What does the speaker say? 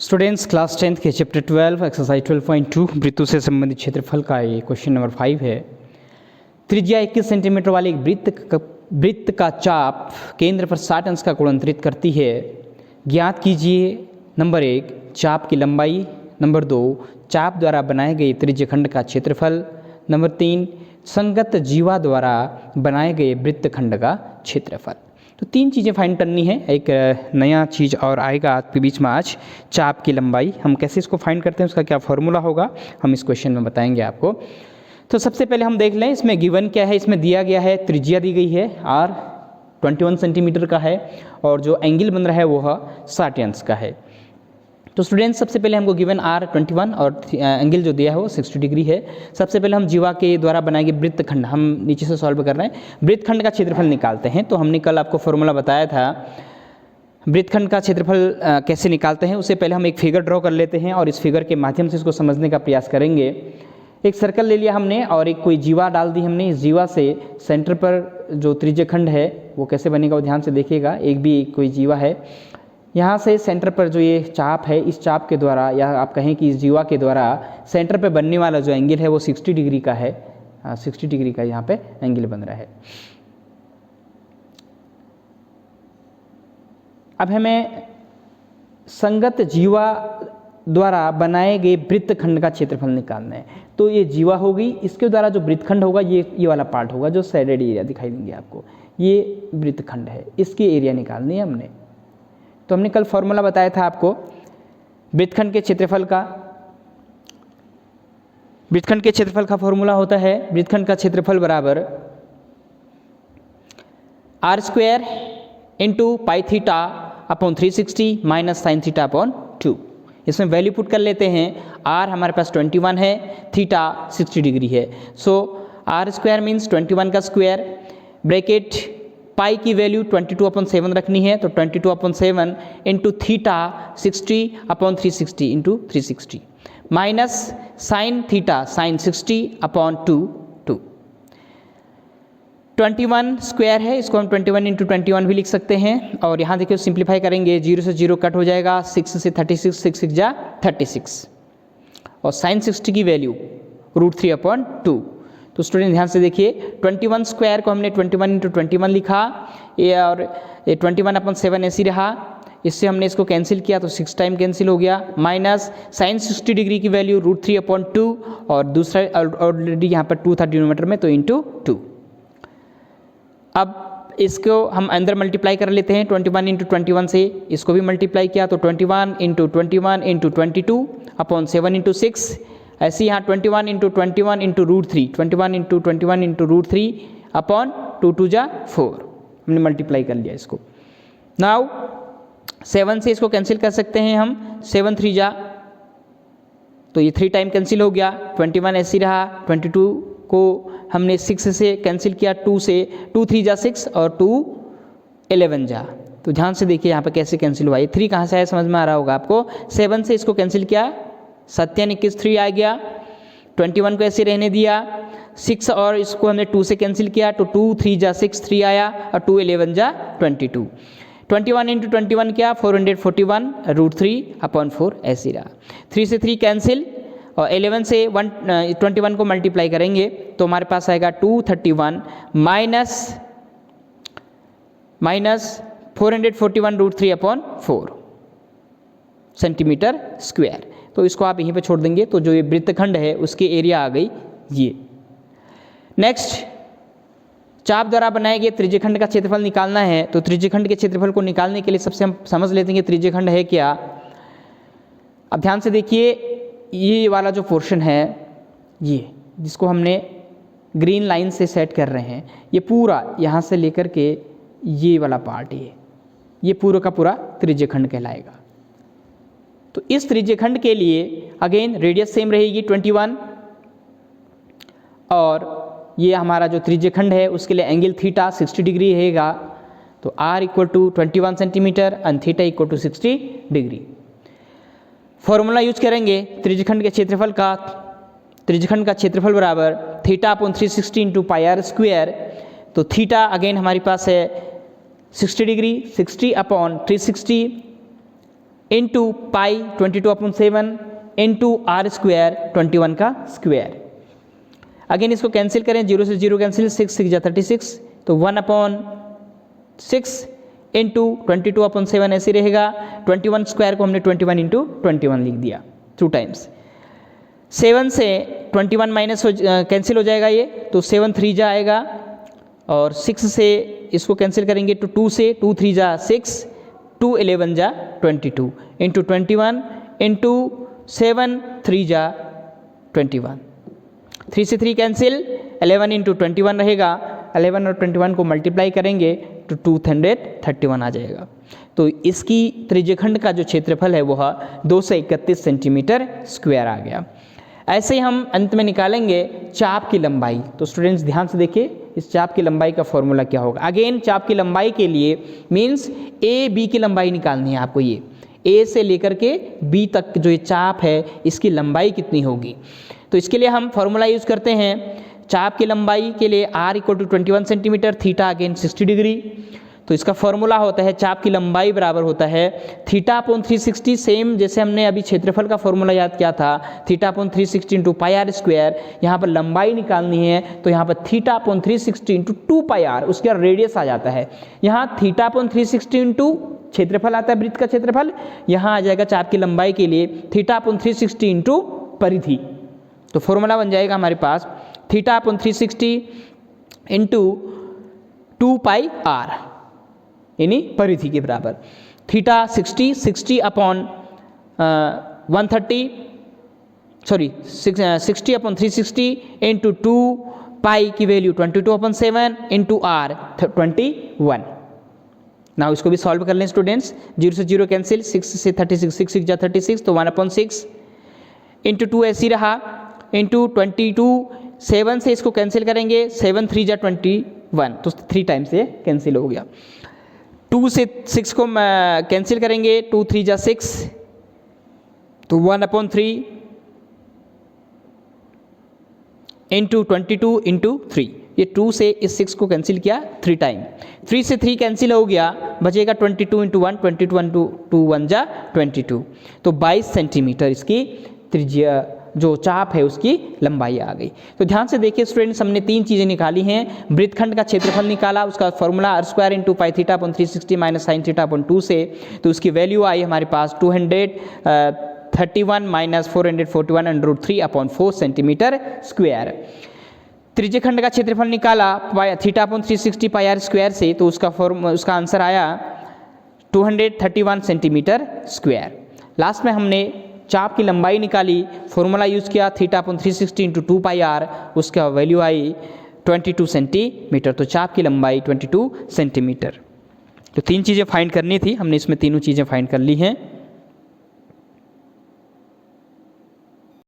Students class 10th के chapter 12 exercise 12.2 वृत्तों से संबंधित क्षेत्रफल का ये क्वेश्चन नंबर 5 है। त्रिज्या 21 सेंटीमीटर वाले एक वृत्त का चाप केंद्र पर 60 अंश का कोण अंतरित करती है। ज्ञात कीजिए नंबर 1 चाप की लंबाई, नंबर 2 चाप द्वारा बनाए गए त्रिज्यखंड का क्षेत्रफल, नंबर 3 संगत जीवा द्वारा बनाए गए वृत्तखंड का क्षेत्रफल। तो तीन चीज़ें फाइंड करनी है। एक नया चीज़ और आएगा आपके बीच में आज, चाप की लंबाई। हम कैसे इसको फाइंड करते हैं, उसका क्या फॉर्मूला होगा, हम इस क्वेश्चन में बताएंगे आपको। तो सबसे पहले हम देख लें इसमें गिवन क्या है। इसमें दिया गया है त्रिज्या दी गई है r 21 सेंटीमीटर का है और जो एंगल बन रहा है वो 60 अंश का है। तो स्टूडेंट्स सबसे पहले हमको गिवन r 21 और एंगल जो दिया है वो 60 डिग्री है। सबसे पहले हम जीवा के द्वारा बनाए गए वृत्तखंड हम नीचे से सॉल्व कर रहे हैं। वृत्तखंड का क्षेत्रफल निकालते हैं। तो हमने कल आपको फॉर्मूला बताया था वृत्तखंड का क्षेत्रफल कैसे निकालते हैं। उससे पहले हम एक फिगर ड्रॉ कर लेते हैं और इस फिगर के माध्यम से इसको समझने का प्रयास करेंगे। एक सर्कल ले लिया हमने और एक कोई जीवा डाल दी हमने। इस जीवा से सेंटर पर जो त्रिज्यखंड है वो कैसे बनेगा वो ध्यान से देखिएगा। एक भी कोई जीवा है, यहाँ से सेंटर पर जो ये चाप है, इस चाप के द्वारा या आप कहें कि इस जीवा के द्वारा सेंटर पे बनने वाला जो एंगल है वो 60 डिग्री का है। 60 डिग्री का यहाँ पे एंगल बन रहा है। अब हमें संगत जीवा द्वारा बनाए गए वृत्तखंड का क्षेत्रफल निकालना है। तो ये जीवा होगी, इसके द्वारा जो वृत्तखंड होगा ये वाला पार्ट होगा जो शेडेड एरिया दिखाई देंगे आपको, ये वृत्तखंड है, इसकी एरिया निकालनी है हमने। तो हमने कल फॉर्मूला बताया था आपको वृत्तखंड के क्षेत्रफल का। वृत्तखंड के क्षेत्रफल का फॉर्मूला होता है वृत्तखंड का क्षेत्रफल बराबर r square into pi theta upon 360 minus sine theta upon 2। इसमें वैल्यू पुट कर लेते हैं। r हमारे पास 21 है, थीटा 60 डिग्री है। सो r स्क्वायर मीन्स 21 का स्क्वायर, ब्रैकेट पाई की वैल्यू 22/7 रखनी है। तो 22/7 into theta 60/360 into 360 minus sine theta sine 60/2 21 square है, इसको हम 21 इंटू 21 भी लिख सकते हैं। और यहाँ देखिए सिंप्लीफाई करेंगे, 0 से 0 कट हो जाएगा, 6 से 36, 6 6 जा 36 और साइन 60 की वैल्यू √3/2। तो स्टूडेंट ध्यान से देखिए 21 स्क्वायर को हमने 21 इंटू 21 लिखा, ये और ये 21/7 ऐसी रहा। इससे हमने इसको कैंसिल किया तो 6 टाइम कैंसिल हो गया, माइनस साइन 60 डिग्री की वैल्यू √3/2 और दूसरा ऑलरेडी यहाँ पर 2 था डिनोमिनेटर में तो इंटू 2। अब इसको हम अंदर मल्टीप्लाई कर लेते हैं 21 इंटू 21 से, इसको भी मल्टीप्लाई किया तो 21 इंटू 21 इंटू 22/7 इंटू 6। ऐसे यहाँ 21 इंटू 21 इंटू √3, 21 इंटू 21 इंटू √3/2 2 जा 4। हमने मल्टीप्लाई कर लिया इसको। नाउ 7 से इसको कैंसिल कर सकते हैं हम, 7 3 जा तो ये 3 टाइम कैंसिल हो गया, 21 ऐसे रहा। 22 को हमने 6 से कैंसिल किया, 2 से 2 3 जा 6 और 2 11 जा। तो ध्यान से देखिए यहाँ पे कैसे कैंसिल हुआ। ये 3 कहाँ से आया समझ में आ रहा होगा आपको। 7 से इसको कैंसिल किया, 7 21 3 आ गया, 21 को ऐसे रहने दिया, 6 और इसको हमने 2 से कैंसिल किया तो 2 3 जा 6 3 आया और 2 11 जा 22। 21 इंटू 21 क्या 441 √3/4 ऐसे रहा। 3 से 3 कैंसिल और 11 से 21 को मल्टीप्लाई करेंगे तो हमारे पास आएगा 231 माइनस 441 √3/4 सेंटीमीटर स्क्वायर। तो इसको आप यहीं पे छोड़ देंगे तो जो ये वृत्तखंड है उसकी एरिया आ गई ये। नेक्स्ट, चाप द्वारा बनाए गए त्रिज्यखंड का क्षेत्रफल निकालना है। तो त्रिज्यखंड के क्षेत्रफल को निकालने के लिए सबसे हम समझ लेते हैं कि त्रिज्यखंड है क्या। अब ध्यान से देखिए, ये वाला जो पोर्शन है ये जिसको हमने ग्रीन लाइन से सेट कर रहे हैं, ये पूरा यहाँ से लेकर के ये वाला पार्ट ये पूरा का पूरा त्रिज्यखंड कहलाएगा। तो इस त्रिज्यखंड के लिए अगेन रेडियस सेम रहेगी 21 और ये हमारा जो त्रिज्यखंड है उसके लिए एंगल थीटा 60 डिग्री रहेगा। तो r = 21 centimetre and theta = 60 degree. Formula use करेंगे त्रिज्यखंड के क्षेत्रफल का। त्रिज्यखंड का क्षेत्रफल बराबर θ/360 इंटू पाई r स्क्वायर। तो थीटा अगेन हमारे पास है 60 degree, 60/360 into pi 22/7 into r square 21 का स्क्वायर। अगेन इसको कैंसिल करें, 0 से 0 कैंसिल, 6 6 जा 36, तो 1/6 इंटू 22/7 ऐसे रहेगा। 21 स्क्वायर को हमने 21 इंटू 21 लिख दिया 2 टाइम्स। 7 से 21 माइनस कैंसिल हो जाएगा ये, तो 7 3 जा आएगा, और 6 से इसको कैंसिल करेंगे तो 2 से 2 3 जा 6, 2 11 जा 22 इंटू 21 इंटू 7 3 जा 21, 3 से 3 कैंसिल, 11 इंटू 21 रहेगा, 11 और 21 को मल्टीप्लाई करेंगे तो 231 आ जाएगा। तो इसकी त्रिज्यखंड का जो क्षेत्रफल है वह 231 सेंटीमीटर स्क्वायर आ गया। ऐसे ही हम अंत में निकालेंगे चाप की लंबाई। तो स्टूडेंट्स ध्यान से देखिए, इस चाप की लंबाई का फॉर्मूला क्या होगा। अगेन चाप की लंबाई के लिए मीन्स ए बी की लंबाई निकालनी है आपको। ये ए से लेकर के बी तक जो ये चाप है इसकी लंबाई कितनी होगी। तो इसके लिए हम फॉर्मूला यूज़ करते हैं। चाप की लंबाई के लिए r = 21 centimetre, theta again 60 degree. तो इसका फॉर्मूला होता है चाप की लंबाई बराबर होता है θ/360, सेम जैसे हमने अभी क्षेत्रफल का फॉर्मूला याद किया था, θ/360 इंटू पाई आर स्क्वायर। यहाँ पर लंबाई निकालनी है तो यहाँ पर θ/360 इंटू 2πr, उसका रेडियस आ जाता है। यहाँ θ/360 इंटू क्षेत्रफल आता है, वृत्त का क्षेत्रफल। यहाँ आ जाएगा चाप की लंबाई के लिए θ/360 इंटू परिधि। तो फॉर्मूला बन जाएगा हमारे पास θ/360 इंटू 2πr यानी परिधि के बराबर। थीटा 60/360 इंटू 2 पाई की वैल्यू 22/7 इंटू आर 21। नाउ इसको भी सॉल्व कर लें स्टूडेंट्स। 0 से 0 कैंसिल, 6 से 36, 6 6 जा 36, तो 1/6 इंटू 2 ऐसी रहा इंटू 22। 7 से इसको कैंसिल करेंगे, 7 3 जा 21, तो 3 टाइम्स ये कैंसिल हो गया। 2 से 6 को कैंसिल करेंगे, 2 3 जा 6, तो 1/3 इंटू 22 इंटू 3। ये 2 से इस 6 को कैंसिल किया 3 टाइम, 3 से 3 कैंसिल हो गया, बचेगा 22 इंटू 1, 22 इंटू 2 1 जा 22। तो 22 सेंटीमीटर इसकी त्रिज्या जो चाप है उसकी लंबाई आ गई। तो ध्यान से देखिए स्टूडेंट्स, हमने 3 चीज़ें निकाली हैं। वृत्तखंड का क्षेत्रफल निकाला, उसका formula r² into pi θ/360 minus sine θ/2 से, तो उसकी वैल्यू आई हमारे पास 231 माइनस 441 √3/4 सेंटीमीटर स्क्वायर। त्रिज्यखंड का क्षेत्रफल निकाला θ/360 पाई r स्क्वायर से, तो उसका आंसर आया 231 सेंटीमीटर स्क्वायर। लास्ट में हमने चाप की लंबाई निकाली, फॉर्मूला यूज़ किया θ/360 इंटू 2πr, उसका वैल्यू आई 22 सेंटीमीटर। तो चाप की लंबाई 22 सेंटीमीटर। तो 3 चीज़ें फाइंड करनी थी, हमने इसमें तीनों चीज़ें फाइंड कर ली हैं।